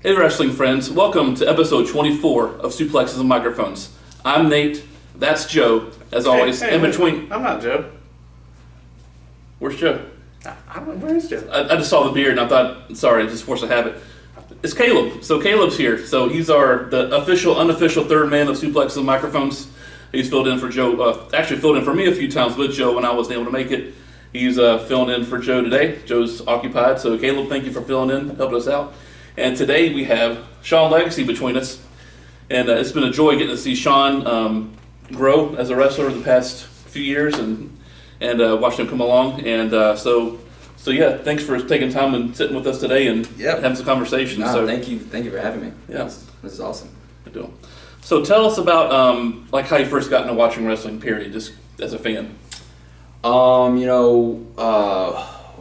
Hey wrestling friends, welcome to episode 24 of Suplexes and Microphones. I'm Nate, that's Joe, as always. I'm not Joe. Where's Joe? Where is Joe? I just saw the beard and I thought, sorry, just forced a habit. It's Caleb. So Caleb's here. So he's the official, unofficial third man of Suplexes and Microphones. He's filled in for Joe, actually filled in for me a few times with Joe when I wasn't able to make it. He's filling in for Joe today. Joe's occupied, so Caleb, thank you for filling in, helping us out. And today we have Sean Legacy between us. And it's been a joy getting to see Sean grow as a wrestler the past few years and watching him come along. And so yeah, thanks for taking time and sitting with us today and having some conversation. No, thank you for having me. Yeah, this is awesome. Good deal. So tell us about how you first got into watching wrestling. Period, just as a fan. When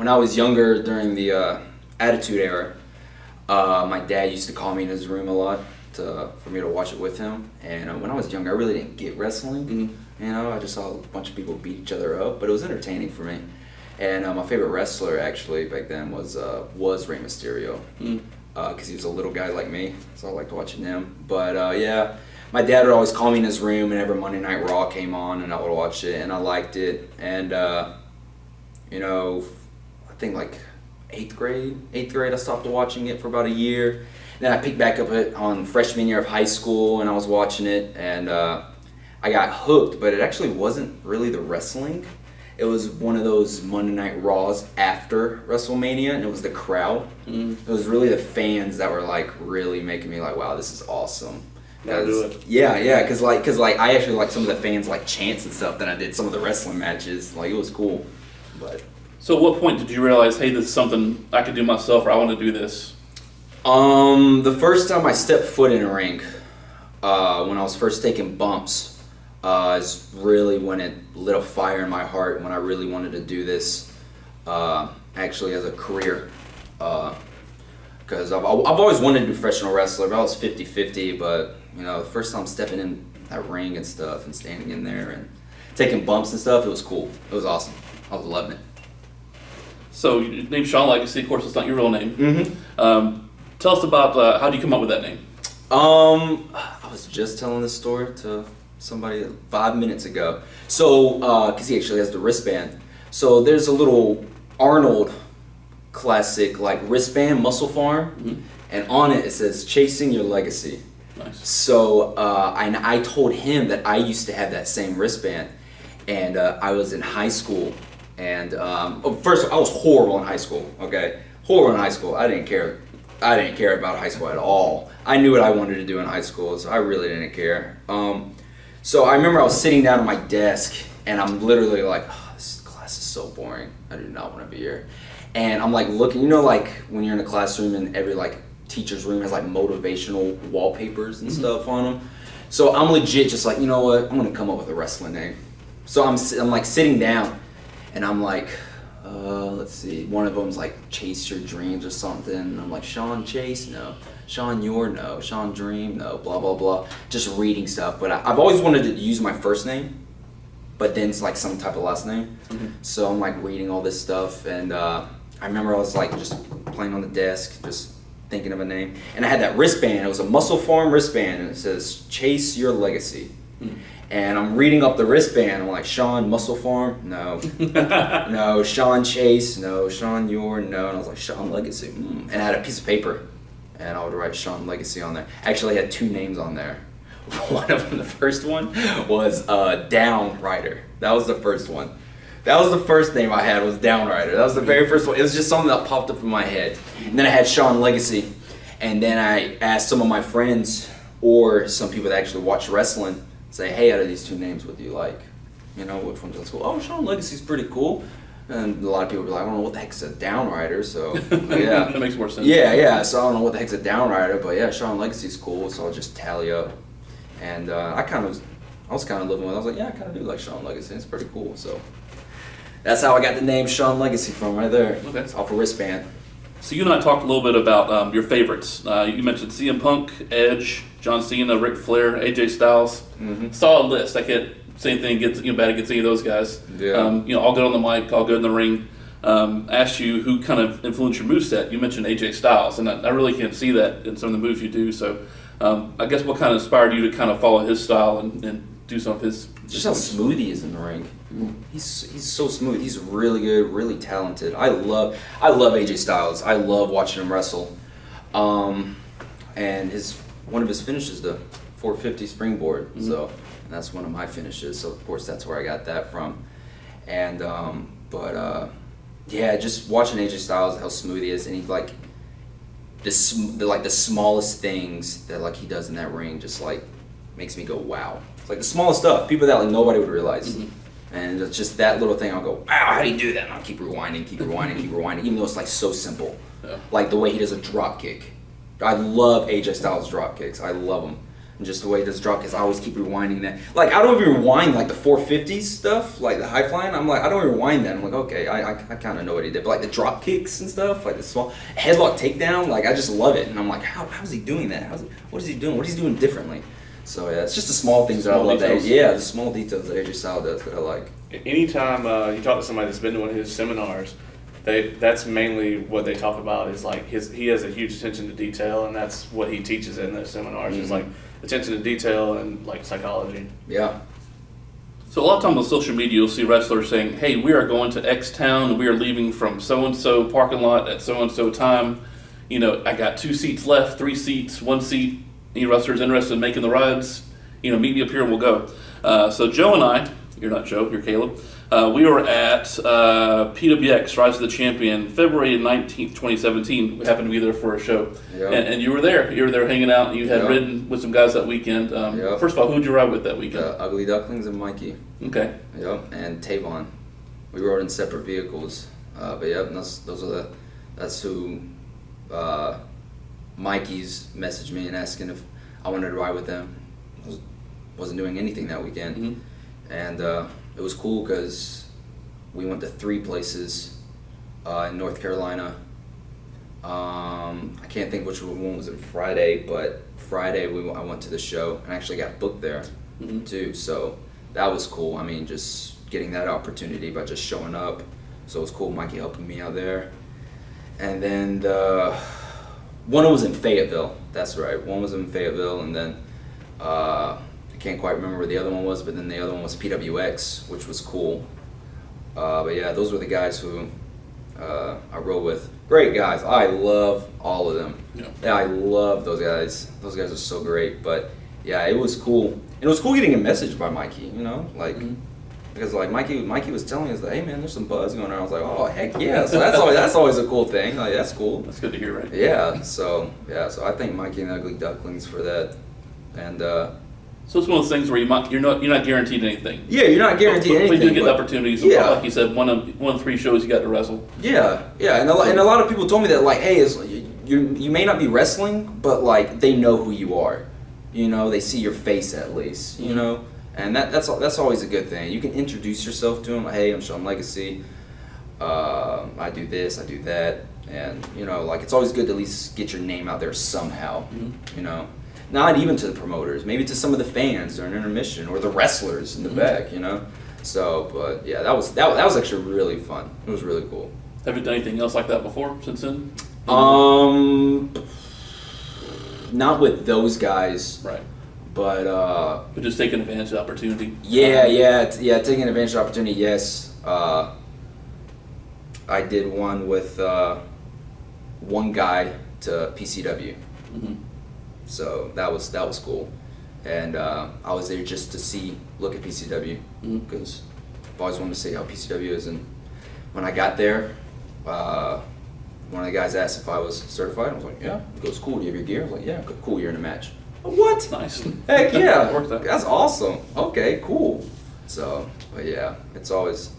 I was younger during the Attitude Era, my dad used to call me in his room a lot for me to watch it with him. And when I was younger, I really didn't get wrestling. Mm-hmm. I just saw a bunch of people beat each other up, but it was entertaining for me. And my favorite wrestler actually back then was Rey Mysterio, because he was a little guy like me, so I liked watching him. But my dad would always call me in his room, and every Monday Night Raw came on, and I would watch it, and I liked it. And I think like 8th grade, I stopped watching it for about a year. Then I picked back up it on freshman year of high school, and I was watching it, and I got hooked. But it actually wasn't really the wrestling. It was one of those Monday Night Raws after WrestleMania, and it was the crowd. It was really the fans that were like really making me like, wow, this is awesome. Yeah, because I actually like some of the fans like chants and stuff than I did some of the wrestling matches. Like, it was cool. But so at what point did you realize, hey, this is something I could do myself, or I want to do this? The first time I stepped foot in a ring, when I was first taking bumps, is really when it lit a fire in my heart, when I really wanted to do this actually as a career. Because I've always wanted to do professional wrestler, but I was 50-50, but the first time stepping in that ring and stuff and standing in there and taking bumps and stuff, it was cool. It was awesome. I was loving it. So your name's Sean Legacy, of course it's not your real name. Mm-hmm. Tell us about how do you come up with that name? I was just telling this story to somebody 5 minutes ago. So, because he actually has the wristband. So there's a little Arnold classic like wristband, Muscle Farm, and on it says "Chasing Your Legacy." Nice. So I told him that I used to have that same wristband, and I was in high school, and first I was horrible in high school. Okay, horrible in high school. I didn't care about high school at all. I knew what I wanted to do in high school, so I really didn't care. So I remember I was sitting down at my desk, and I'm literally like, oh, this class is so boring. I do not want to be here. And I'm like looking, like when you're in a classroom and every like teacher's room has like motivational wallpapers and stuff on them. So I'm legit just like, you know what, I'm gonna come up with a wrestling name. So I'm like sitting down, and I'm like, let's see, one of them's like Chase Your Dreams or something. And I'm like, Sean Chase, no. Sean Your, no. Sean Dream, no. Blah blah blah. Just reading stuff. But I've always wanted to use my first name, but then it's like some type of last name. So I'm like reading all this stuff, and I remember I was like just playing on the desk, just thinking of a name. And I had that wristband. It was a Muscle Farm wristband, and it says "Chase Your Legacy." And I'm reading up the wristband. I'm like, Sean Muscle Farm? No. No. Sean Chase? No. Sean Your? No. And I was like, Sean Legacy. And I had a piece of paper, and I would write Sean Legacy on there. Actually, I had 2 names on there. One of them, the first one, was Down Rider. That was the first one. That was the first name I had, was Down Rider. That was the very first one. It was just something that popped up in my head. And then I had Sean Legacy. And then I asked some of my friends or some people that actually watch wrestling, say, hey, out of these 2 names, what do you like? Which one's cool? Oh, Sean Legacy's pretty cool. And a lot of people were like, I don't know what the heck's a Down Rider, so yeah. That makes more sense. Yeah, so I don't know what the heck's a Down Rider, but yeah, Sean Legacy's cool, so I'll just tally up. And I was kind of living with it. I was like, yeah, I kind of do like Sean Legacy. It's pretty cool, so that's how I got the name Sean Legacy from, right there. Okay. It's off a wristband. So you and I talked a little bit about your favorites. You mentioned CM Punk, Edge, John Cena, Ric Flair, AJ Styles. Solid list. I can't say anything bad against any of those guys. Yeah. All good on the mic, all good in the ring. asked you who kind of influenced your moveset. You mentioned AJ Styles, and I really can see that in some of the moves you do. So I guess what kind of inspired you to kind of follow his style and do some of his... Just how smooth he is in the ring. He's so smooth. He's really good, really talented. I love AJ Styles. I love watching him wrestle. And one of his finishes, the 450 springboard. So that's one of my finishes. So of course that's where I got that from. And yeah, just watching AJ Styles, how smooth he is, and he like the smallest things that like he does in that ring just like makes me go wow. It's like the smallest stuff, people that like nobody would realize. And it's just that little thing, I'll go, wow, how do you do that? And I'll keep rewinding, even though it's like so simple. Yeah. Like the way he does a drop kick. I love AJ Styles drop kicks. I love them. And just the way he does drop kicks, I always keep rewinding that. Like I don't even rewind like the 450 stuff, like the high flying. I'm like, I don't rewind that. I'm like, okay, I kind of know what he did. But like the drop kicks and stuff, like the small headlock takedown, like I just love it. And I'm like, how's he doing that? What is he doing? What is he doing differently? So yeah, it's just the small things that I love. The small details that AJ Styles does that I like. Anytime you talk to somebody that's been to one of his seminars, that's mainly what they talk about is like he has a huge attention to detail, and that's what he teaches in those seminars is like attention to detail and like psychology. Yeah. So a lot of times on social media, you'll see wrestlers saying, "Hey, we are going to X town. We are leaving from so and so parking lot at so and so time. You know, I got 2 seats left, 3 seats, 1 seat. Any wrestlers interested in making the rides? You know, meet me up here and we'll go." So Joe and I, you're not Joe, you're Caleb. We were at PWX, Rise of the Champion, February 19th, 2017. We happened to be there for a show. Yep. And you were there. You were there hanging out, and you had ridden with some guys that weekend. First of all, who'd you ride with that weekend? Ugly Ducklings and Mikey. Okay. Yep, and Tavon. We rode in separate vehicles. But yep, that's who Mikey's messaged me and asking if I wanted to ride with them. Wasn't doing anything that weekend. And it was cool because we went to 3 places in North Carolina. I can't think which one was it Friday, but Friday I went to the show and actually got booked there too. So that was cool. I mean, just getting that opportunity by just showing up. So it was cool. Mikey helping me out there. And then one was in Fayetteville. That's right. One was in Fayetteville, and then I can't quite remember where the other one was, but then the other one was PWX, which was cool. But yeah, those were the guys who I rode with. Great guys. I love all of them. Yeah, I love those guys. Those guys are so great. But yeah, it was cool. And it was cool getting a message by Mikey, you know? Like, because like Mikey was telling us that, hey man, there's some buzz going on. I was like, oh heck yeah. So that's always a cool thing. Like, that's cool. That's good to hear, right? Yeah. So I thank Mikey and Ugly Ducklings for that. And so it's one of those things where you're not guaranteed anything. Yeah, you're not guaranteed anything. But you do get opportunities. Yeah. Like you said, one of 3 shows you got to wrestle. Yeah, and a lot of people told me that like, hey, you may not be wrestling, but like they know who you are. You know, they see your face at least. You know, and that's always a good thing. You can introduce yourself to them. Like, hey, I'm Sean Legacy. I do this, I do that, and you know, like it's always good to at least get your name out there somehow. You know. Not even to the promoters, maybe to some of the fans during intermission or the wrestlers in the back, you know. So, but yeah, that was actually really fun. It was really cool. Have you done anything else like that before since then? Not with those guys, right? But just taking advantage of the opportunity. Yeah, taking advantage of the opportunity. Yes, I did one with one guy to PCW. So that was cool, and I was there just to look at PCW because I've always wanted to see how PCW is. And when I got there, one of the guys asked if I was certified. I was like, yeah. He goes, cool. Do you have your gear? I was like, yeah. Cool. You're in a match. What? Nice. Heck yeah. That's awesome. Okay, cool. So, but yeah, it's always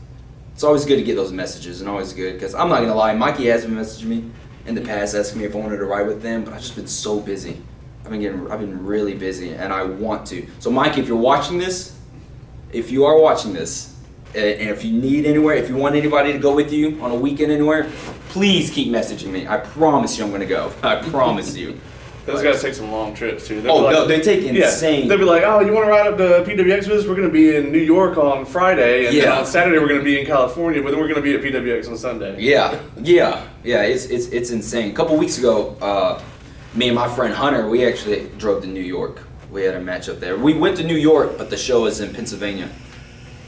good to get those messages, and always good because I'm not gonna lie, Mikey has been messaging me in the past asking me if I wanted to ride with them, but I've just been so busy. I've been really busy, and I want to. So, Mike, if you are watching this, and if you need anywhere, if you want anybody to go with you on a weekend anywhere, please keep messaging me. I promise you I'm going to go. I promise you. Those guys take some long trips too. Oh no, they take insane. Yeah, they'll be like, "Oh, you want to ride up to PWX with us? We're going to be in New York on Friday, and then on Saturday we're going to be in California, but then we're going to be at PWX on Sunday." Yeah. It's insane. A couple weeks ago, me and my friend Hunter, we actually drove to New York. We had a match up there. We went to New York, but the show is in Pennsylvania.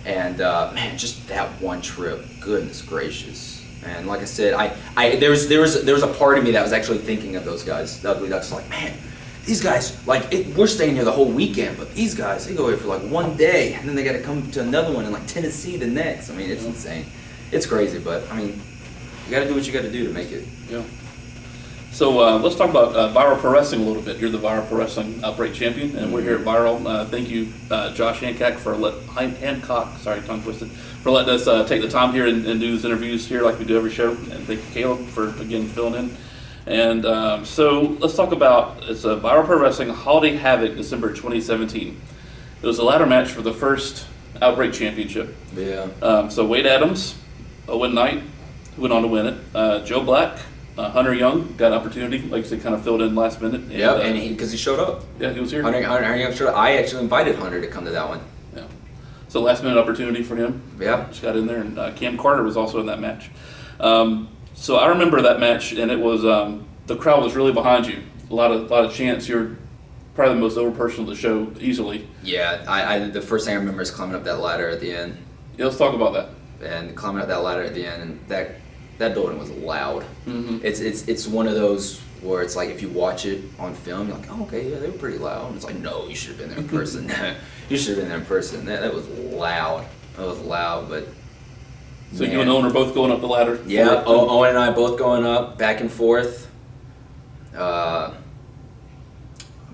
And man, just that one trip, goodness gracious. And like I said, there was a part of me that was actually thinking of those guys. That was like, man, these guys, like, we're staying here the whole weekend, but these guys, they go here for like one day, and then they got to come to another one in like Tennessee the next. I mean, it's insane. It's crazy, but I mean, you got to do what you got to do to make it. Yeah. So let's talk about Viral Pro Wrestling a little bit. You're the Viral Pro Wrestling Outbreak Champion, and we're here at Viral. Thank you, Josh Hancock, for letting us take the time here and do these interviews here like we do every show. And thank you, Caleb, for again filling in. And so let's talk about it's a Viral Pro Wrestling Holiday Havoc, December 2017. It was a ladder match for the first Outbreak Championship. Yeah. So Wade Adams, Owen Knight, who went on to win it. Joe Black. Hunter Young got an opportunity, like I said, kind of filled in last minute. And because he showed up. Yeah, he was here. Hunter Young showed up. I actually invited Hunter to come to that one. Yeah. So last minute opportunity for him. Yeah. Just got in there, and Cam Carter was also in that match. So I remember that match, and it was the crowd was really behind you. A lot of chants. You're probably the most over person of the show, easily. Yeah, I the first thing I remember is climbing up that ladder at the end. Yeah, let's talk about that. And climbing up that ladder at the end, and that building was loud. Mm-hmm. It's one of those where it's like if you watch it on film, you're like, oh, okay, yeah, they were pretty loud. And it's like, no, you should have been there in person. You should have been there in person. That was loud. That was loud, but. So you and Owen are both going up the ladder? Yeah, Owen and I both going up, back and forth. I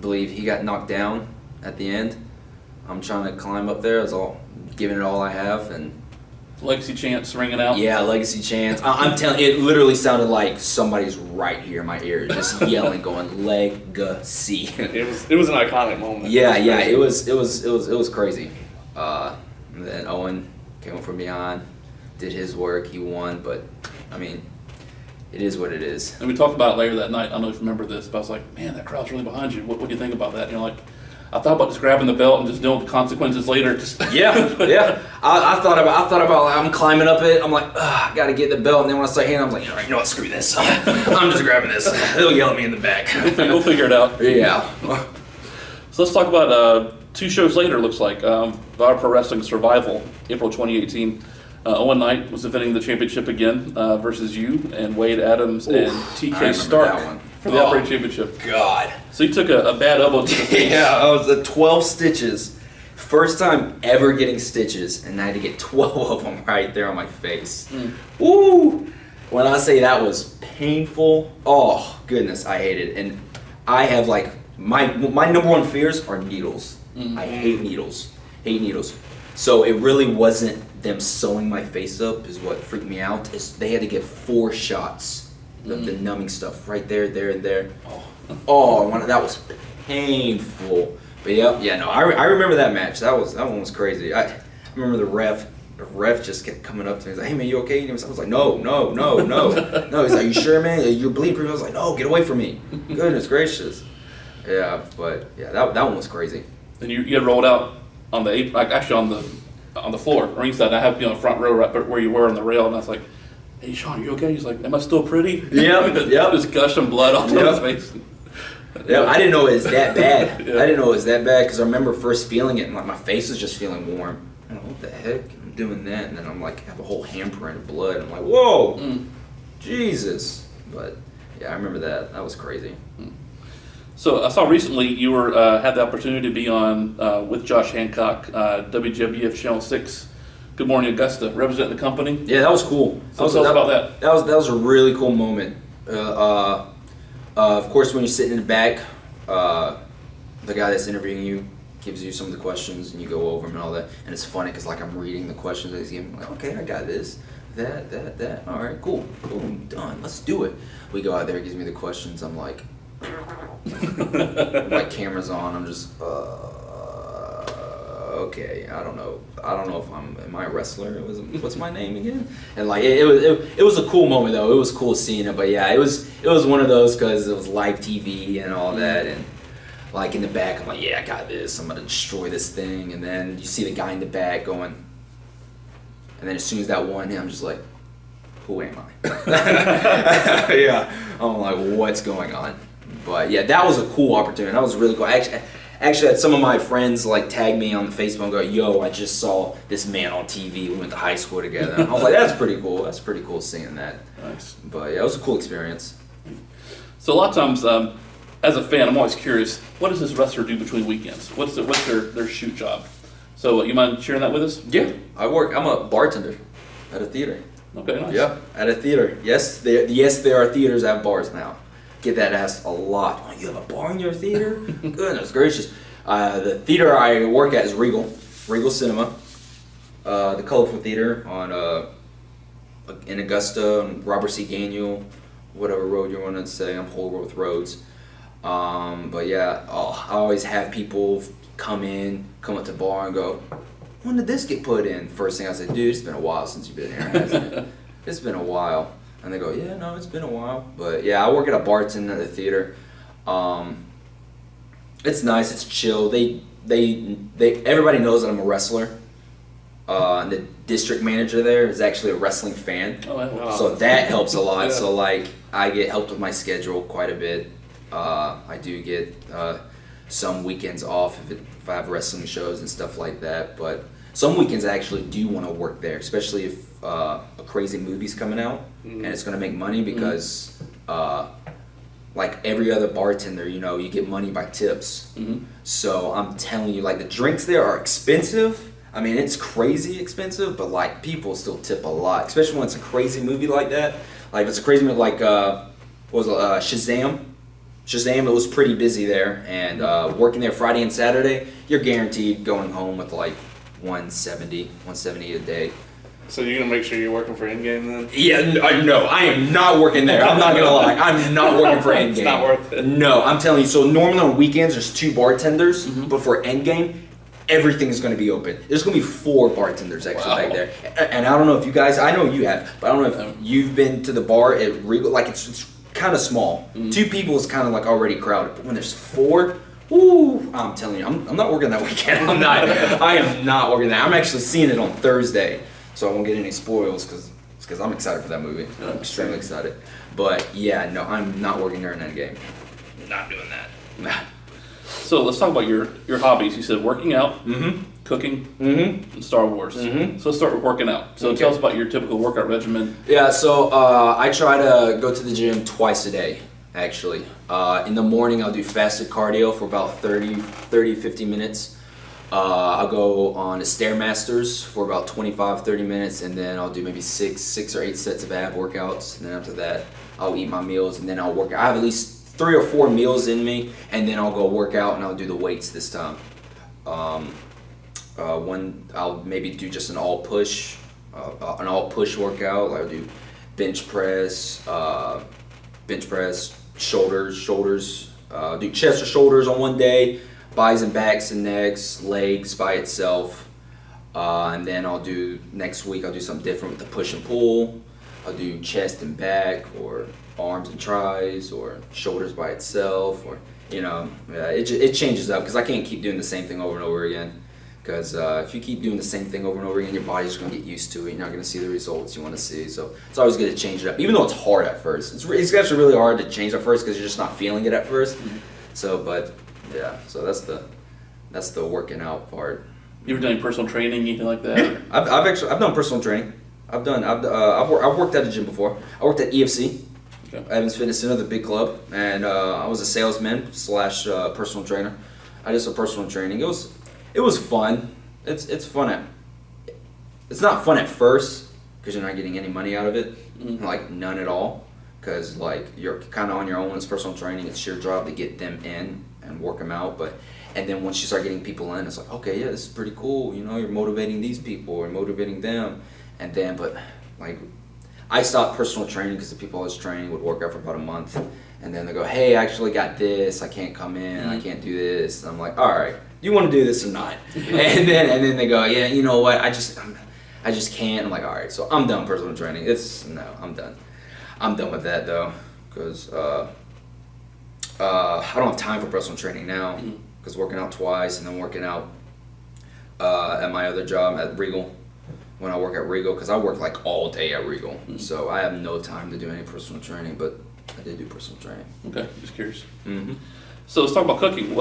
believe he got knocked down at the end. I'm trying to climb up there. I was all giving it all I have, and. Legacy chants ringing out. Yeah, legacy chants. I'm telling you, it literally sounded like somebody's right here in my ear, just yelling, going legacy. It was an iconic moment. Yeah, it was crazy. And then Owen came up from behind, did his work, he won, but I mean, it is what it is. And we talked about it later that night. I don't know if you remember this, but I was like, man, that crowd's really behind you. What do you think about that? And you're like, I thought about just grabbing the belt and just dealing with the consequences later. Yeah. I thought about like, I'm climbing up it. I'm like, I gotta get the belt. And then when I start hitting, I'm like, all right, you know what? Screw this. I'm just grabbing this. They'll yell at me in the back. We'll figure it out. Yeah. So let's talk about 2 shows later. Looks like Viral Pro Wrestling Survival, April 2018. Owen Knight was defending the championship again versus you and Wade Adams and TK Stark for the Outbreak Championship. God. So you took a bad elbow to the face. Yeah, I was at 12 stitches. First time ever getting stitches, and I had to get 12 of them right there on my face. Woo! When I say that was painful, oh goodness, I hate it. And I have like, my number one fears are needles. I hate needles. So it really wasn't them sewing my face up is what freaked me out. They had to get 4 shots. The numbing stuff right there, and there. That was painful. But I remember that match. That one was crazy. I remember the ref just kept coming up to me. He's like, "Hey man, you okay?" And I was like, "No." He's like, "You sure, man? You're bleeding pretty." I was like, "No, get away from me." Goodness gracious. Yeah, but yeah, that one was crazy. And you had rolled out on the floor ringside. I have the front row right where you were on the rail, and I was like, "Hey Sean, are you okay?" He's like, "Am I still pretty?" Yep. Just gushing blood off his face. Yeah, I didn't know it was that bad. I didn't know it was that bad because I remember first feeling it and like my face was just feeling warm. I'm like, what the heck? I'm doing that, and then I'm like, have a whole handprint of blood. I'm like, whoa, Jesus! But yeah, I remember that. That was crazy. So I saw recently you were had the opportunity to be on with Josh Hancock, WWF Channel 6. Good Morning Augusta, representing the company. Yeah, that was cool. So tell us about that. That was a really cool moment. Of course, when you're sitting in the back, the guy that's interviewing you gives you some of the questions, and you go over them and all that. And it's funny because like I'm reading the questions that he's giving. I'm like, okay, I got this, that. All right, cool, boom, done. Let's do it. We go out there, he gives me the questions. I'm like, my camera's on. I'm just, okay, I don't know if am I a wrestler? What's my name again? And like it was a cool moment though. It was cool seeing it, but yeah, it was one of those because it was live TV and all that, and like in the back, I'm like, yeah, I got this. I'm gonna destroy this thing, and then you see the guy in the back going, and then as soon as that one hit, I'm just like, who am I? Yeah, I'm like, what's going on? But yeah, that was a cool opportunity. That was really cool. Actually, had some of my friends like tag me on the Facebook and go, "Yo, I just saw this man on TV. We went to high school together." And I was like, "That's pretty cool. That's pretty cool seeing that." Nice. But yeah, it was a cool experience. So a lot of times, as a fan, I'm always curious, what does this wrestler do between weekends? What's their shoot job? So you mind sharing that with us? Yeah, I'm a bartender at a theater. Okay, nice. Yeah, at a theater. Yes, there are theaters that have bars now. Get that asked a lot. Oh, you have a bar in your theater? Goodness gracious. The theater I work at is Regal Cinema, the Colorful Theater on in Augusta, on Robert C. Gainwell, whatever road you want to say. I'm horrible with roads. But yeah, I always have people come up to the bar and go, when did this get put in? First thing I say, dude, it's been a while since you've been here, hasn't it? It's been a while. And they go, yeah, no, it's been a while. But yeah, I work at a bartender at the theater. It's nice, it's chill. They everybody knows that I'm a wrestler. And the district manager there is actually a wrestling fan. Oh, wow. So that helps a lot. Yeah. So like I get helped with my schedule quite a bit. I do get some weekends off if I have wrestling shows and stuff like that. But some weekends I actually do want to work there, especially if a crazy movie's coming out and it's going to make money because like every other bartender, you get money by tips. So I'm telling you, like the drinks there are expensive. I mean, it's crazy expensive, but like people still tip a lot, especially when it's a crazy movie like that. Like if it's a crazy movie like Shazam. Shazam, it was pretty busy there, and working there Friday and Saturday, you're guaranteed going home with like 170 a day. So you're gonna make sure you're working for Endgame then? Yeah, no, I am not working there. I'm not gonna lie, I'm not working for Endgame. It's not worth it. No, I'm telling you. So normally on weekends there's 2 bartenders, but for Endgame, everything is gonna be open. There's gonna be 4 bartenders actually back there. And I don't know if you guys, I know you have, but I don't know if you've been to the bar at Regal. Like it's kind of small. 2 people is kind of like already crowded, but when there's 4. Ooh, I'm telling you, I'm not working that weekend. I am not working that. I'm actually seeing it on Thursday, so I won't get any spoils because I'm excited for that movie. I'm extremely excited. But yeah, no, I'm not working during that game. Not doing that. So let's talk about your hobbies. You said working out, cooking, and Star Wars. So let's start with working out. So tell us about your typical workout regimen. Yeah, so I try to go to the gym twice a day, actually. In the morning, I'll do fasted cardio for about 50 minutes. I'll go on the Stairmasters for about 25-30 minutes, and then I'll do maybe 6 or 8 sets of ab workouts. And then after that, I'll eat my meals, and then I'll work. I have at least 3 or 4 meals in me, and then I'll go work out, and I'll do the weights this time. I'll maybe do just an all push workout. I'll do bench press, shoulders. Do chest or shoulders on one day, buys and backs and necks, legs by itself, and then next week I'll do something different with the push and pull. I'll do chest and back, or arms and tries, or shoulders by itself, or it changes up because I can't keep doing the same thing over and over again. Because if you keep doing the same thing over and over again, your body's going to get used to it. You're not going to see the results you want to see. So it's always good to change it up, even though it's hard at first. It's actually really hard to change at first because you're just not feeling it at first. So, but yeah, so that's the working out part. You ever done any personal training, anything like that? Yeah, I've done personal training. I've worked at a gym before. I worked at EFC, Evans Fitness Center, the big club, and I was a salesman / personal trainer. I did some personal training. It was fun. It's fun it's not fun at first because you're not getting any money out of it, like none at all. Because like you're kind of on your own when it's personal training. It's your job to get them in and work them out. And then once you start getting people in, it's like, okay, yeah, this is pretty cool. You're motivating these people or motivating them. And then, but like, I stopped personal training because the people I was training would work out for about a month, And then they go, hey, I actually got this. I can't come in. I can't do this. And I'm like, all right, do you want to do this or not? and then they go, yeah, you know what? I just can't. I'm like, all right, so I'm done personal training. I'm done. I'm done with that though, because I don't have time for personal training now, because working out twice and then working out at my other job at Regal. When I work at Regal, because I work like all day at Regal, so I have no time to do any personal training, but I did do personal training. Okay, just curious. Mm-hmm. So let's talk about cooking.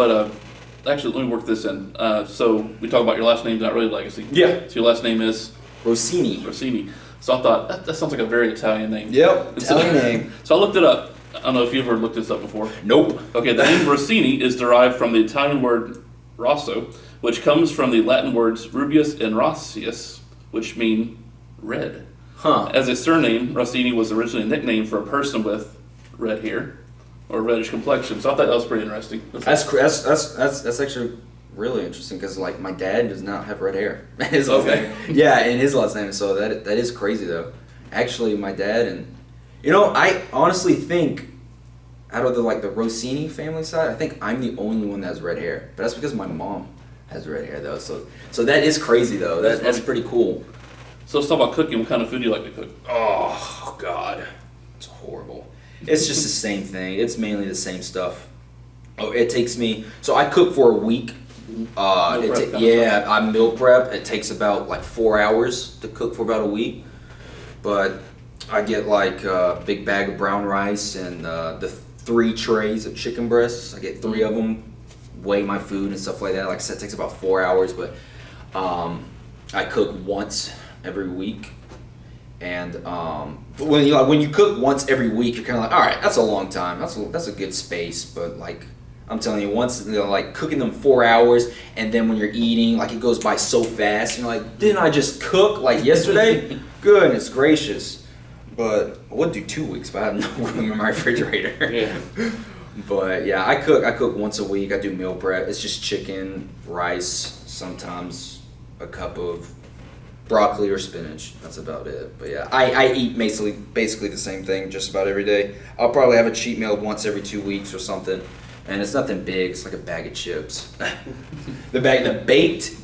Actually, let me work this in. So we talk about your last name's not really legacy. Yeah. So your last name is Rossini. So I thought that sounds like a very Italian name. Yep, Italian name. So I looked it up. I don't know if you've ever looked this up before. Nope. Okay, the name Rossini is derived from the Italian word rosso, which comes from the Latin words rubius and rossius, which mean red. Huh. As a surname, Rossini was originally a nickname for a person with red hair or reddish complexion. So I thought that was pretty interesting. That's actually really interesting, because like my dad does not have red hair. His last Okay. name. Yeah, in his last name. So that is crazy though. Actually, my dad and I honestly think out of the Rossini family side, I think I'm the only one that has red hair. But that's because my mom has red hair though. So that is crazy though. That's pretty cool. So let's talk about cooking. What kind of food do you like to cook? Oh God, it's horrible. It's just the same thing. It's mainly the same stuff. Oh, it takes me. So I cook for a week. I meal prep. It takes about like 4 hours to cook for about a week. But I get like a big bag of brown rice and the 3 trays of chicken breasts. I get 3 of them. Weigh my food and stuff like that. Like I said, it takes about 4 hours. But I cook once every week. And when you cook once every week, you're kind of like, all right, that's a long time. That's a good space. But like I'm telling you, once like cooking them 4 hours, and then when you're eating, like it goes by so fast. You're like, didn't I just cook like yesterday? Goodness gracious! But I would do 2 weeks, but I have no room in my refrigerator. Yeah. But yeah, I cook once a week. I do meal prep. It's just chicken, rice, sometimes a cup of broccoli or spinach. That's about it. But yeah, I eat basically the same thing just about every day. I'll probably have a cheat meal once every 2 weeks or something. And it's nothing big. It's like a bag of chips. the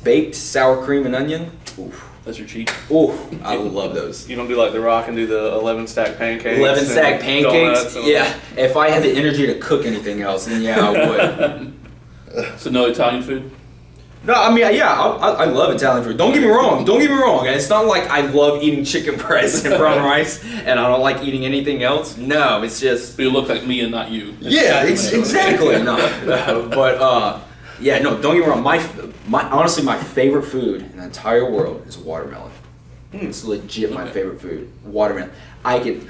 baked sour cream and onion. Oof. That's your cheat. Oof. I love those. You don't do like The Rock and do the 11 stack pancakes? 11 stack pancakes. And Yeah. If I had the energy to cook anything else, then yeah, I would. So no Italian food? No, I mean, yeah, I love Italian food. Don't get me wrong. It's not like I love eating chicken breast and brown rice, and I don't like eating anything else. No, it's just. But you look like me and not you. Yeah, exactly. No, but yeah, no. Don't get me wrong. Honestly, my favorite food in the entire world is watermelon. It's legit my favorite food. Watermelon. I could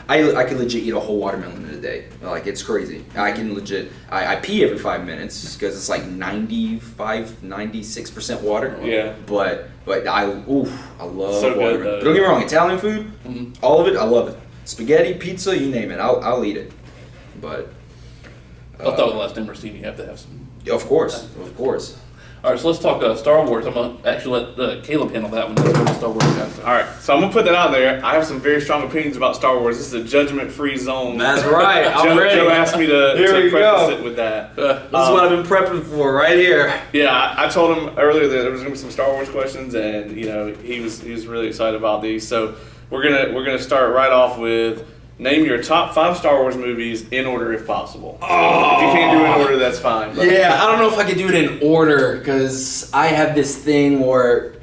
legit eat a whole watermelon in a day. Like, it's crazy. I can legit. I pee every 5 minutes because it's like 96% water. Yeah. But I love So good, watermelon. though. Don't get me wrong. Italian food, all of it, I love it. Spaghetti, pizza, you name it. I'll eat it. But. I thought with the last name Rossini, you have to have some. Of course. All right, so let's talk Star Wars. I'm gonna actually let Caleb handle that one. Let's go to Star Wars guys. All right, so I'm gonna put that out there. I have some very strong opinions about Star Wars. This is a judgment-free zone. That's right. I'm ready. Joe asked me to Here we preface go. it with that. This is what I've been prepping for right here. Yeah, I told him earlier that there was gonna be some Star Wars questions, and he was really excited about these. So we're gonna start right off with name your top 5 Star Wars movies in order if possible. If you can't do it in order, that's fine. But. Yeah, I don't know if I could do it in order, because I have this thing where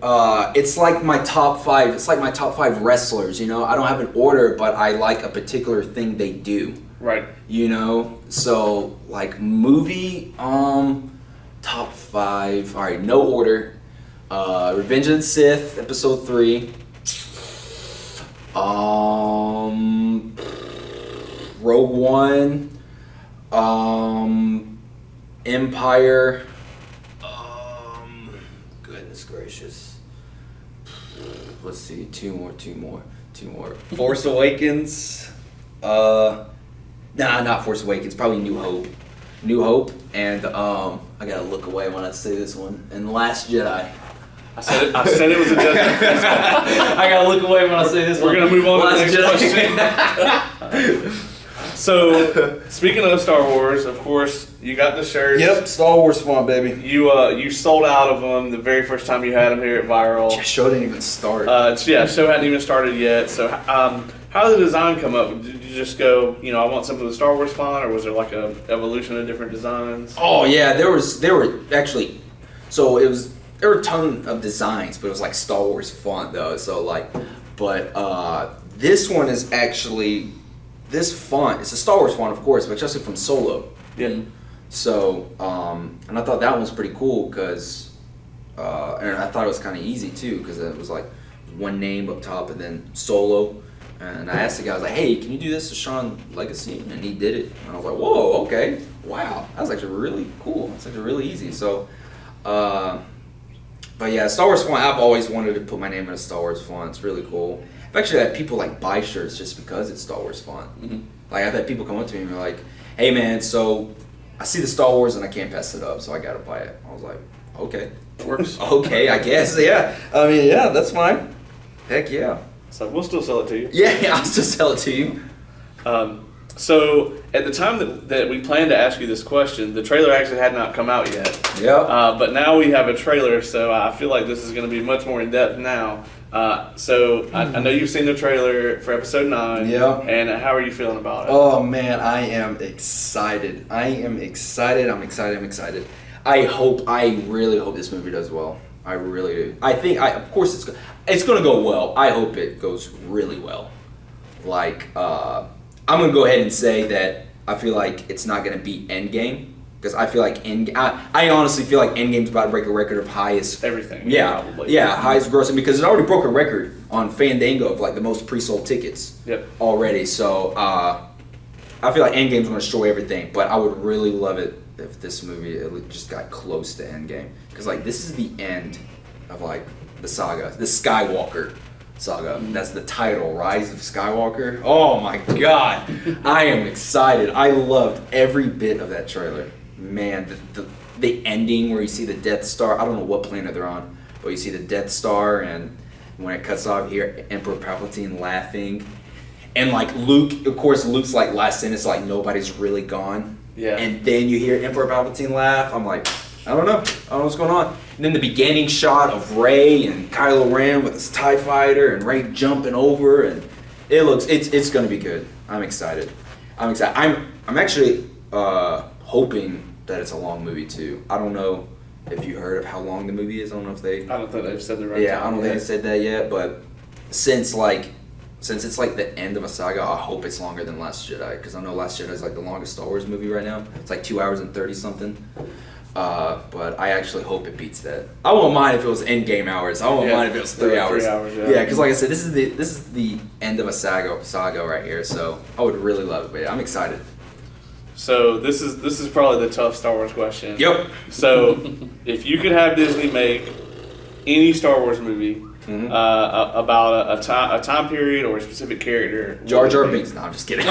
it's like my top 5. It's like my top 5 wrestlers. I don't have an order, but I like a particular thing they do. Right. So like movie top 5. All right, no order. Revenge of the Sith, Episode 3. Rogue One, Empire, goodness gracious. Let's see, two more. Force Awakens, not Force Awakens, probably New Hope, and I gotta look away when I say this one, and Last Jedi. I said it was a judgment. I gotta look away when I say this one. We're gonna move on to the next Jedi. question. So, speaking of Star Wars, of course, you got the shirts. Yep, Star Wars font, baby. You sold out of them the very first time you had them here at Viral. Show didn't even start. Show hadn't even started yet. So, how did the design come up? Did you just go, I want some of the Star Wars font, or was there like a evolution of different designs? Oh yeah, there were actually, there were a ton of designs, but it was like Star Wars font though. So this one is actually, this font, it's a Star Wars font, of course, but it's actually from Solo. Yeah. So, and I thought that one was pretty cool because, and I thought it was kind of easy too because it was like one name up top and then Solo. And I asked the guy, I was like, hey, can you do this to Sean Legacy? And he did it. And I was like, whoa, okay. Wow. That was actually really cool. It's actually really easy. So, but yeah, Star Wars font, I've always wanted to put my name in a Star Wars font. It's really cool. I've actually had people like buy shirts just because it's Star Wars font. Mm-hmm. Like I've had people come up to me and be like, hey man, so I see the Star Wars and I can't pass it up, so I gotta buy it. I was like, okay. It works. Okay, I guess, yeah. I mean, yeah, that's fine. Heck yeah. So we'll still sell it to you. Yeah, I'll still sell it to you. So at the time that we planned to ask you this question, the trailer actually had not come out yet. Yeah. But now we have a trailer, so I feel like this is going to be much more in depth now. I know you've seen the trailer for episode 9. Yeah. And how are you feeling about it? Oh man, I am excited. I'm excited. I really hope this movie does well. I really do. Of course it's going to go well. I hope it goes really well. Like, I'm going to go ahead and say that I feel like it's not going to beat Endgame. Because I feel like I honestly feel like Endgame's about to break a record of highest. Everything. Yeah, Probably. yeah, highest grossing, because it already broke a record on Fandango of like the most pre-sold tickets. Yep. Already. So I feel like Endgame's going to destroy everything. But I would really love it if this movie just got close to Endgame. Because like this is the end of like the saga, the Skywalker saga. That's the title, Rise of Skywalker. Oh my God, I am excited. I loved every bit of that trailer. Man, the ending where you see the Death Star. I don't know what planet they're on, but you see the Death Star, and when it cuts off, you hear Emperor Palpatine laughing, and like Luke. Of course, Luke's like last sentence, like nobody's really gone. Yeah. And then you hear Emperor Palpatine laugh. I'm like, I don't know what's going on. And then the beginning shot of Rey and Kylo Ren with his TIE fighter and Rey jumping over, and it's gonna be good. I'm excited. I'm actually hoping that it's a long movie too. I don't know if you heard of how long the movie is. I don't know if they. I don't think they've said the right. Yeah, time I don't think they said that yet. But since it's like the end of a saga, I hope it's longer than Last Jedi, because I know Last Jedi is like the longest Star Wars movie right now. It's like 2 hours and 30 something. But I actually hope it beats that. I won't mind if it was Endgame hours. I won't mind if it was 3 hours. 3 hours, yeah. Yeah, because like I said, this is the end of a saga right here. So I would really love it. But yeah, I'm excited. So this is probably the tough Star Wars question. Yep. So if you could have Disney make any Star Wars movie about a time period or a specific character, Jar Jar Binks. No, I'm just kidding.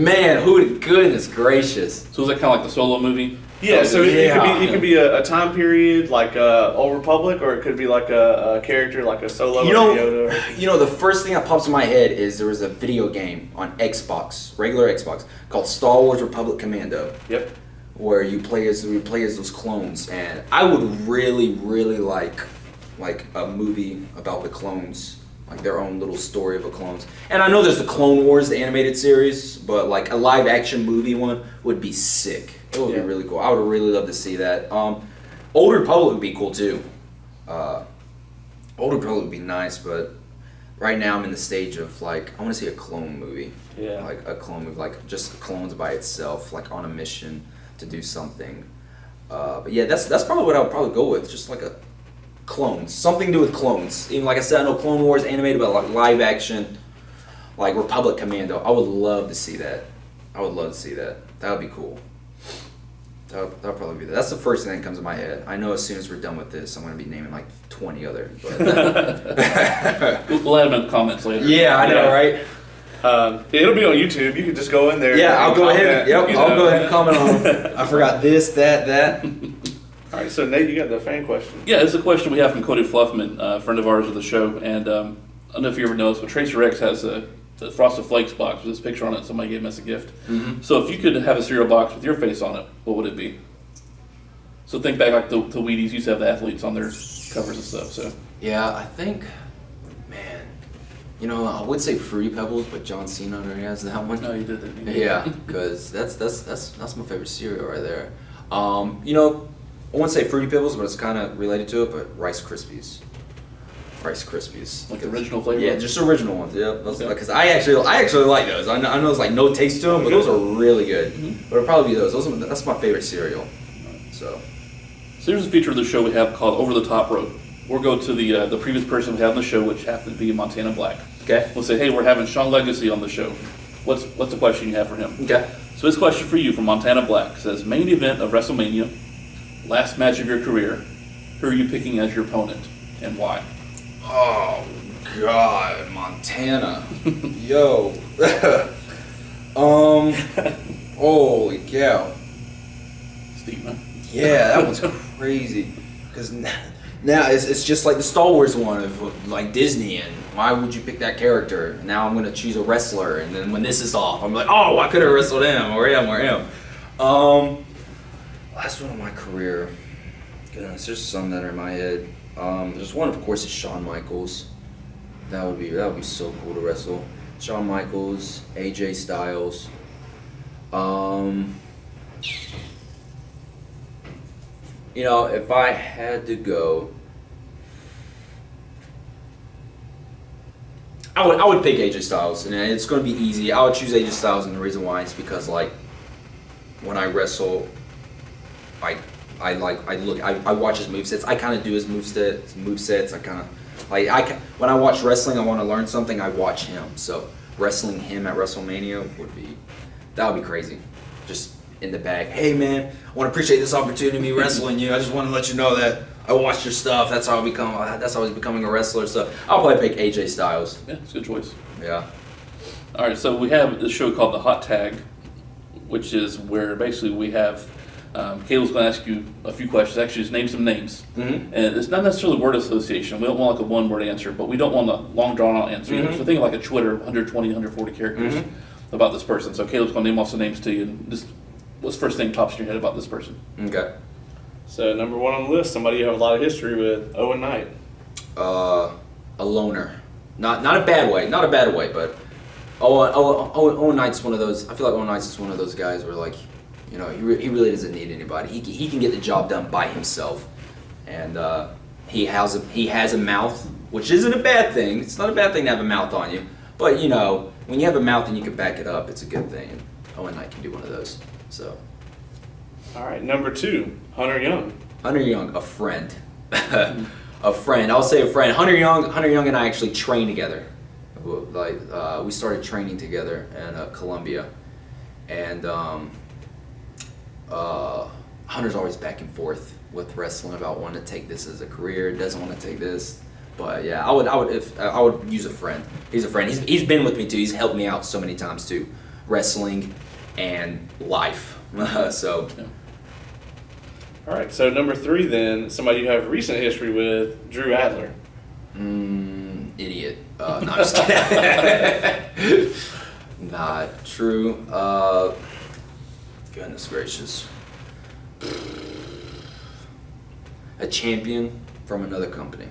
Man, goodness gracious. So is that kind of like the Solo movie? Yeah, so Yeah. it could be a time period like Old Republic, or it could be like a character like a Solo or Yoda. The first thing that pops in my head is there was a video game on Xbox, regular Xbox, called Star Wars Republic Commando. Yep. Where you play as those clones, and I would really, really like a movie about the clones, like their own little story of the clones. And I know there's the Clone Wars, the animated series, but like a live action movie one would be sick. It would be really cool. I would really love to see that. Old Republic would be cool too. Old Republic would be nice, but right now I'm in the stage of like I want to see a clone movie. Yeah. Like a clone movie, like just clones by itself, like on a mission to do something. But yeah, that's probably what I would probably go with. Just like a clones, something to do with clones. Even like I said, I know Clone Wars animated, but like live action, like Republic Commando. I would love to see that. That would be cool. That'll probably be that. That's the first thing that comes to my head. I know as soon as we're done with this, I'm going to be naming like 20 other. But We'll add them in the comments later. yeah, I know, right? It'll be on YouTube. You can just go in there. Yeah, I'll go comment, ahead. Yep, I'll go ahead and comment on them. I forgot this, that. All right, so Nate, you got the fan question. Yeah, it's a question we have from Cody Fluffman, a friend of ours of the show. And I don't know if you ever noticed, but Tracer X has a the Frosted Flakes box with this picture on it. Somebody gave him as a gift. Mm-hmm. So if you could have a cereal box with your face on it, what would it be? So think back like the Wheaties used to have the athletes on their covers and stuff. So Yeah, I think, man, I would say Fruity Pebbles, but John Cena already has that one. no, you did it. Yeah, because that's my favorite cereal right there. I wouldn't say Fruity Pebbles, but it's kind of related to it. But Rice Krispies. Rice Krispies. Like the original flavor. Yeah, just original ones. Yeah, Okay. because I actually like those. I know there's like no taste to them, but those are really good. Mm-hmm. But it'll probably be those. That's my favorite cereal. So. So here's a feature of the show we have called Over the Top Rope. We'll go to the previous person we had on the show, which happened to be Montana Black. Okay. We'll say, hey, we're having Sean Legacy on the show. What's the question you have for him? Okay. So his question for you from Montana Black says, main event of WrestleMania, last match of your career, who are you picking as your opponent and why? Oh God, Montana. Yo. Holy cow. Steve, man. Yeah, that one's crazy. Because now it's just like the Star Wars one of like Disney, and why would you pick that character? Now I'm gonna choose a wrestler, and then when this is off, I'm like, oh, I could have wrestled him or him. Last one of my career. Goodness, there's some that are in my head. There's one, of course, is Shawn Michaels. That would be so cool to wrestle. Shawn Michaels, AJ Styles. If I had to go, I would pick AJ Styles, and it's going to be easy. I would choose AJ Styles, and the reason why is because like when I wrestle, I watch his movesets. I kind of do his movesets. I kind of when I watch wrestling, I want to learn something. I watch him. So wrestling him at WrestleMania would be crazy. Just in the bag. Hey man, I want to appreciate this opportunity of me wrestling you. I just want to let you know that I watched your stuff. That's how I was becoming a wrestler. So I'll probably pick AJ Styles. Yeah, it's a good choice. Yeah. All right, so we have this show called the Hot Tag, which is where basically we have Caleb's going to ask you a few questions. Actually, just name some names. Mm-hmm. And it's not necessarily word association. We don't want like a one-word answer, but we don't want a long, drawn-out answer either. Mm-hmm. So think of like a Twitter, 120, 140 characters about this person. So Caleb's going to name off some names to you. And just what's the first thing pops in your head about this person? Okay. So number one on the list, somebody you have a lot of history with, Owen Knight. A loner. Not a bad way. Not a bad way, but Owen Knight's one of those. I feel like Owen Knight's is one of those guys where like, he really doesn't need anybody. He can get the job done by himself, and he has a mouth, which isn't a bad thing. It's not a bad thing to have a mouth on you, but when you have a mouth and you can back it up, it's a good thing. And Owen Knight can do one of those. So. All right, number two, Hunter Young. Hunter Young, a friend. A friend. I'll say a friend. Hunter Young and I actually trained together. We started training together in Columbia, and Hunter's always back and forth with wrestling about wanting to take this as a career, doesn't want to take this. But yeah, I would use a friend. He's a friend. He's been with me too. He's helped me out so many times too, wrestling and life. So. Yeah. All right, so number three then, somebody you have recent history with, Drew Adler. Idiot. No, I'm just kidding. Not true. Goodness gracious. A champion from another company.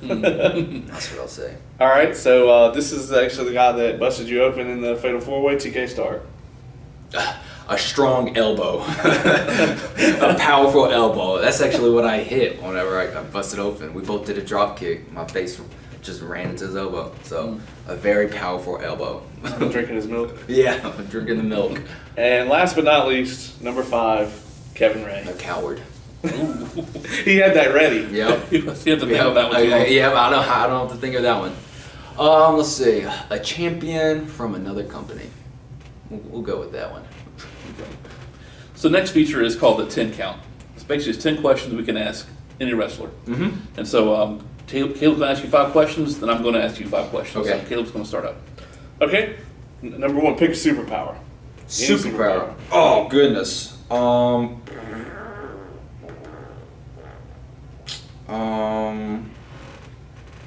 That's what I'll say. All right, so this is actually the guy that busted you open in the Fatal 4-Way TK Start. A strong elbow. A powerful elbow. That's actually what I hit whenever I got busted open. We both did a drop kick. My face just ran into his elbow. So, a very powerful elbow. Drinking his milk. Yeah, I'm drinking the milk. And last but not least, number five, Kevin Ray. A coward. He had that ready. Yep. You have to think of that one too long. Yeah, I don't have to think of that one. Let's see. A champion from another company. We'll go with that one. So next feature is called the 10 count. It's basically just 10 questions we can ask any wrestler. Mm-hmm. And so Caleb's going to ask you 5 questions, then I'm going to ask you 5 questions. Okay. So Caleb's going to start out. Okay, number one, pick a superpower. Any Superpower. Oh goodness.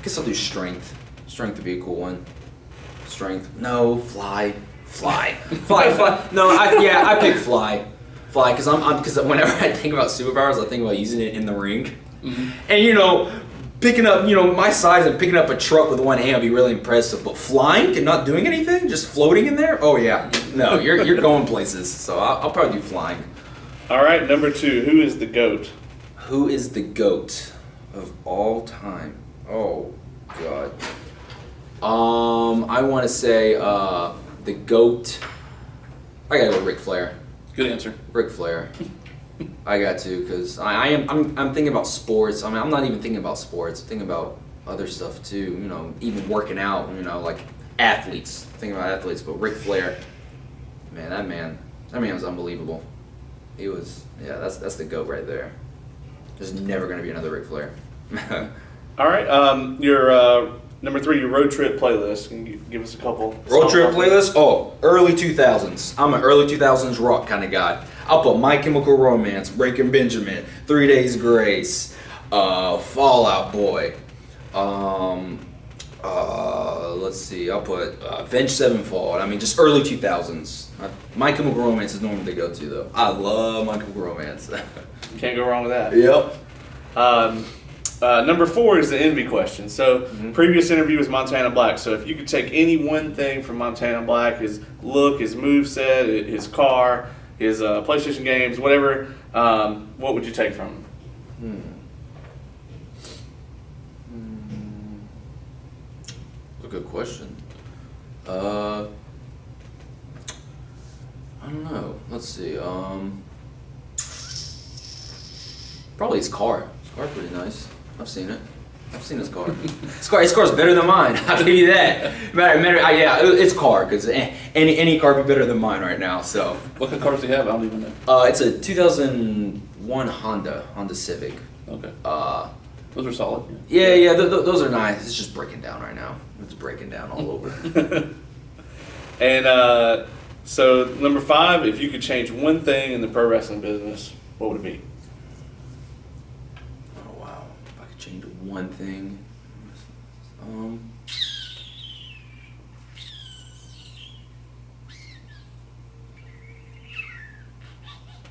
Guess I'll do strength. Strength would be a cool one. Strength. No, fly. Fly. No, I pick fly. Fly, because whenever I think about superpowers, I think about using it in the ring. Mm-hmm. And picking up, my size and picking up a truck with one hand would be really impressive. But flying and not doing anything, just floating in there, oh yeah. No, you're going places. So I'll probably do flying. All right, number 2. Who is the GOAT? Who is the GOAT of all time? Oh God. I want to say the GOAT. I gotta go Ric Flair. Good answer. Ric Flair. I got to, because I'm thinking about sports. I mean, I'm not even thinking about sports. I'm thinking about other stuff too. Even working out. Like athletes. Thinking about athletes, but Ric Flair, man, that man was unbelievable. He was, yeah. That's the GOAT right there. There's never gonna be another Ric Flair. All right, your number 3, your road trip playlist. Can you give us a couple? Road trip playlist? Oh, early 2000s. I'm an early 2000s rock kind of guy. I'll put My Chemical Romance, Breaking Benjamin, 3 Days Grace, Fall Out Boy. Let's see. I'll put Avenged Sevenfold. I mean, just early 2000s. My Chemical Romance is normally the go-to though. I love My Chemical Romance. Can't go wrong with that. Yep. Number 4 is the envy question. So, previous interview was Montana Black. So, if you could take any one thing from Montana Black, his look, his moveset, his car, his PlayStation games, whatever, what would you take from him? That's a good question. I don't know. Let's see. Probably his car. His car's pretty nice. I've seen it. I've seen his car. His car's better than mine. I'll give you that. Yeah, it's car, because any car would be better than mine right now. So. What kind of cars do you have? I don't even know. It's a 2001 Honda Civic. Okay. Those are solid. Yeah. Those are nice. It's just breaking down right now. It's breaking down all over. And so, number 5, if you could change one thing in the pro wrestling business, what would it be? Change one thing.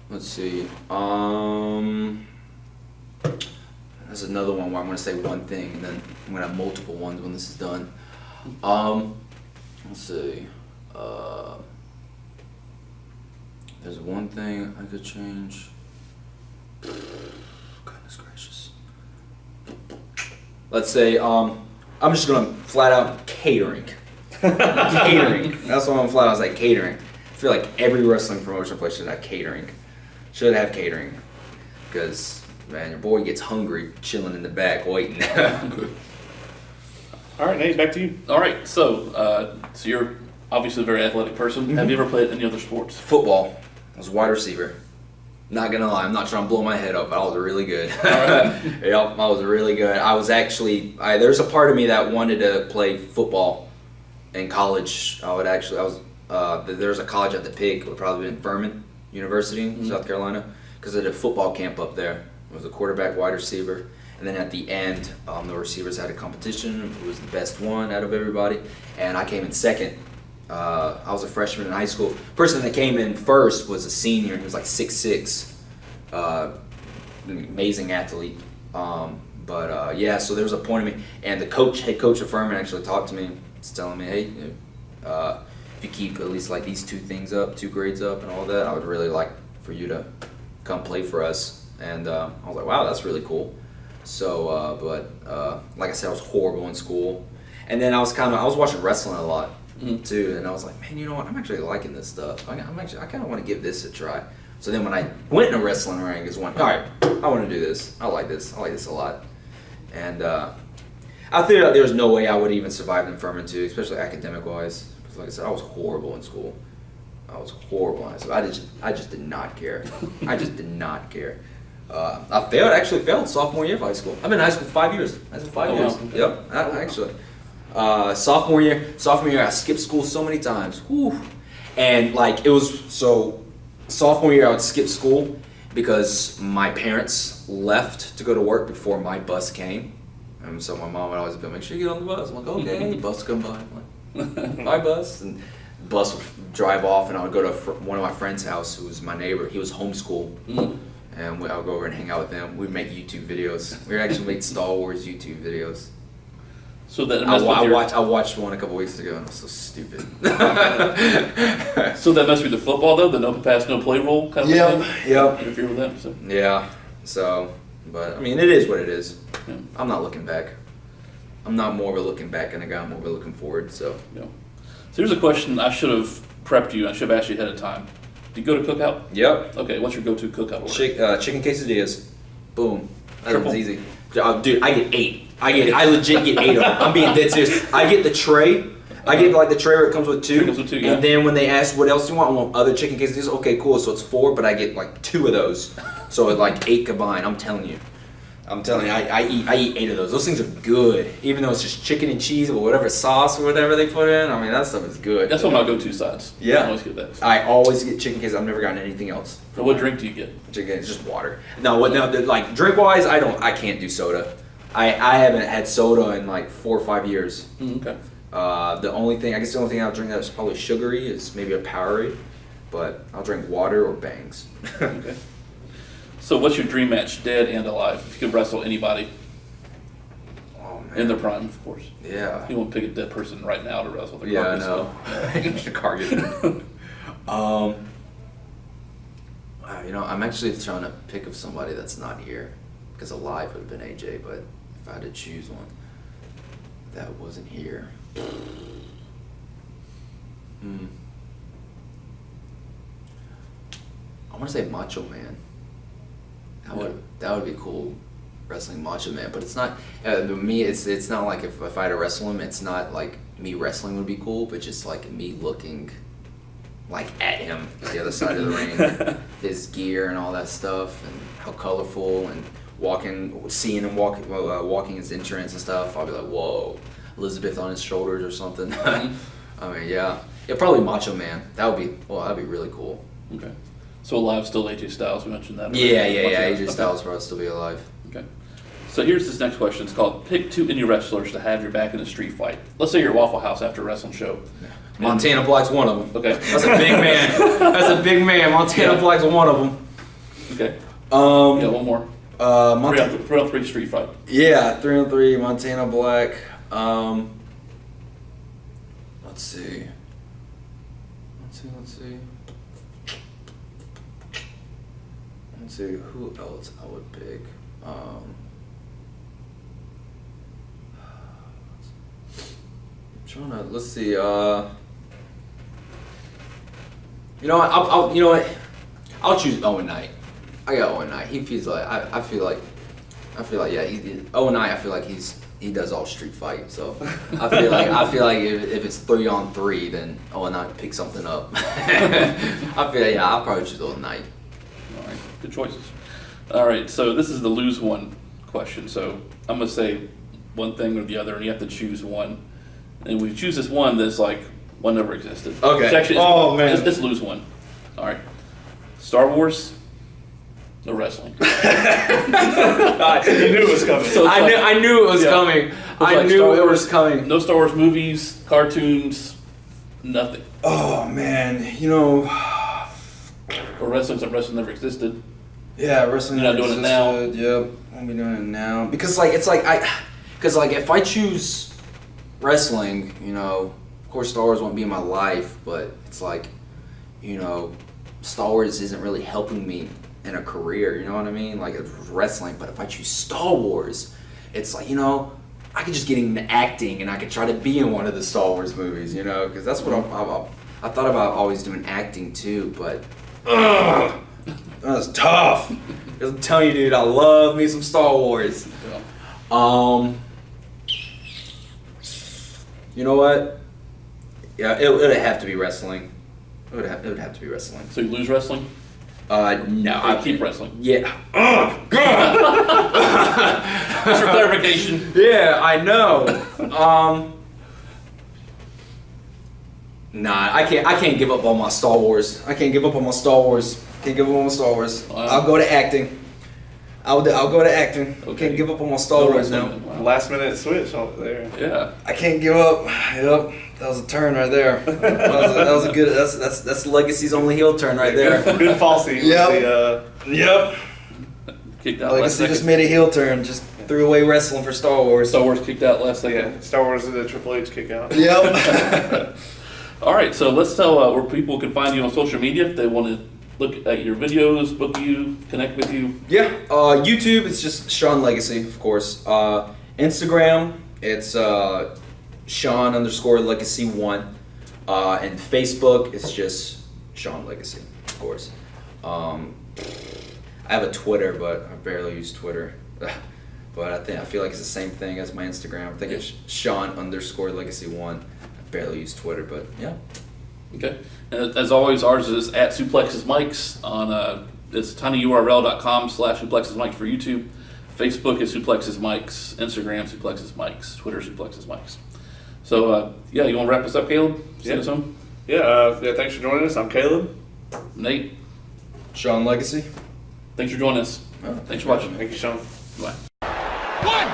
Let's see. There's another one where I'm going to say one thing, and then I'm going to have multiple ones when this is done. Let's see. There's one thing I could change. Goodness gracious. Let's say, I'm just gonna flat out catering. Catering. That's what I'm flat out like catering. I feel like every wrestling promotion place should have catering. Should have catering. Because, man, your boy gets hungry chilling in the back waiting. All right, Nate, back to you. All right, so you're obviously a very athletic person. Mm-hmm. Have you ever played any other sports? Football. I was a wide receiver. Not gonna lie, I'm not trying to blow my head up, but I was really good. All right. Yep, I was really good. I was actually, there's a part of me that wanted to play football in college. There's a college at the Pig, it would probably been Furman University in South Carolina, because I did a football camp up there. I was a quarterback, wide receiver, and then at the end, the receivers had a competition. It was the best one out of everybody, and I came in second. I was a freshman in high school. The person that came in first was a senior. He was like 6'6", amazing athlete. Yeah, so there was a point of me, and the head coach of Furman actually talked to me. He's telling me, hey, if you keep at least like these 2 grades up and all that, I would really like for you to come play for us. And I was like, wow, that's really cool. So, like I said, I was horrible in school. And then I was watching wrestling a lot. Too, and I was like, man, you know what? I'm actually liking this stuff. I kind of want to give this a try. So then when I went in a wrestling ring, is when, all right, I want to do this. I like this a lot. And I figured out there was no way I would even survive in Furman too, especially academic wise. Because like I said, I was horrible in school. I just did not care. I just did not care. I actually failed sophomore year of high school. I've been in high school for 5 years. Years. Yep, actually. Sophomore year, I skipped school so many times. Whew. And like sophomore year I would skip school because my parents left to go to work before my bus came. And so my mom would always be like, make sure you get on the bus. I'm like, okay, bus come by. I'm like, Bye, bus. And the bus would drive off, and I would go to one of my friend's house, who was my neighbor. He was homeschooled, and I would go over and hang out with him. We'd make YouTube videos. We actually made Star Wars YouTube videos. So that I watched one a couple weeks ago, and it was so stupid. So that must be the football though, the no pass, no play rule kind of thing. Yeah. Interfere with them. So. Yeah. So, but I mean, it is what it is. Yeah. I'm not looking back. I'm not more of a looking back kind of guy. I'm more of a looking forward. So. Yeah. So here's a question I should have prepped you. I should have asked you ahead of time. Do you go to cookout? Yep. Okay. What's your go-to cookout order? Chicken quesadillas. Boom. That Triple? was easy. Dude, I get 8. I legit get 8 of them. I'm being dead serious. I get the tray. I get like the tray where it comes with 2. It comes with 2, yeah. And then when they ask what else do you want, I want other chicken quesadillas. Okay, cool. So it's 4, but I get like 2 of those. So it's like 8 combined. I'm telling you, I eat 8 of those. Those things are good, even though it's just chicken and cheese or whatever sauce or whatever they put in. I mean, that stuff is good. That's one of my go-to sides. Yeah. I always get that. I always get chicken quesadillas. I've never gotten anything else. So what drink do you get? Chicken, it's just water. No, like drink wise, I can't do soda. I haven't had soda in like 4 or 5 years. Okay. The only thing I'll drink that's probably sugary is maybe a Powerade, but I'll drink water or Bangs. Okay. So what's your dream match, dead and alive? If you could wrestle anybody Oh man. in their prime, of course. Yeah. You won't pick a dead person right now to wrestle the Yeah, I carcass, know. The carcass. I'm actually trying to pick of somebody that's not here, because alive would have been AJ, but if I had to choose one that wasn't here. I want to say Macho Man. That would be cool, wrestling Macho Man. But it's not me. It's not like if I had to wrestle him, it's not like me wrestling would be cool, but just like me looking like at him at the other side of the ring, his gear and all that stuff, and how colorful, and seeing him walking his entrance and stuff. I'll be like, whoa, Elizabeth on his shoulders or something. I mean, yeah, probably Macho Man. That'd be really cool. Okay. So alive still AJ Styles, we mentioned that. Yeah. Okay. AJ Styles probably still be alive. Okay. So here's this next question. It's called pick 2 indie wrestlers to have your back in a street fight. Let's say you're at Waffle House after a wrestling show. Montana Black's one of them. Okay. That's a big man. That's a big man. Montana Black's one of them. Okay. Yeah, one more. 3-on-3 street fight. Yeah, 3-on-3, Montana Black. Let's see. Let's see who else I would pick. Let's see. You know what? I'll choose Owen Knight. I got Owen Knight. He feels like I feel like yeah. Owen Knight. I feel like he does all street fight. So I feel like if it's 3-on-3, then Owen Knight pick something up. I'll probably choose Owen Knight. All right. Good choices. All right. So this is the lose one question. So I'm gonna say one thing or the other, and you have to choose one. And we choose this one that's like one never existed. Okay. Let's lose one. All right. Star Wars. No wrestling. You knew it was coming. So I knew it was coming. I knew it was coming. No Star Wars movies, cartoons, nothing. Oh man, Or wrestling never existed. Yeah, wrestling. You're not doing it now? Yep, I'll be doing it now. Because if I choose wrestling, of course Star Wars won't be in my life, but it's like, Star Wars isn't really helping me in a career, you know what I mean? Like it's wrestling, but if I choose Star Wars, it's like, I could just get into acting and I could try to be in one of the Star Wars movies, because that's what I thought about always doing acting too, but that's tough. 'Cause I'm telling you, dude, I love me some Star Wars. Yeah. You know what? Yeah, it would have to be wrestling. It would have to be wrestling. So you lose wrestling? No. I keep wrestling. Yeah. Oh God. Just for clarification. Yeah, I know. Nah, I can't give up on my Star Wars. Wow. I'll go to acting. I'll go to acting. Okay. Can't give up on my Star Wars now. Wow. Last minute switch over there. Yeah. I can't give up. Yep, that was a turn right there. That was a good. That's Legacy's only heel turn right there. Good falsy. Yep. Yep. Kicked out last Legacy second. just made a heel turn. Just threw away wrestling for Star Wars. Star Wars kicked out last second. Yeah, Star Wars is a Triple H kick out. Yep. All right, so let's tell where people can find you on social media if they want to look at your videos, book you, connect with you. Yeah. YouTube, it's just Sean Legacy, of course. Instagram, it's Sean_Legacy1. And Facebook, it's just Sean Legacy, of course. I have a Twitter, but I barely use Twitter. But I feel like it's the same thing as my Instagram. I think it's Sean_Legacy1. I barely use Twitter, but yeah. Okay. And as always, ours is at Suplexes Mics on it's tinyurl.com/Suplexes Mics for YouTube. Facebook is Suplexes Mics. Instagram Suplexes Mics. Twitter Suplexes Mics. So yeah, you want to wrap us up, Caleb? Send us home. Yeah, thanks for joining us. I'm Caleb. Nate, Sean Legacy. thanks for joining us. Oh, Thanks for watching. Thank you, Sean. Bye. 1,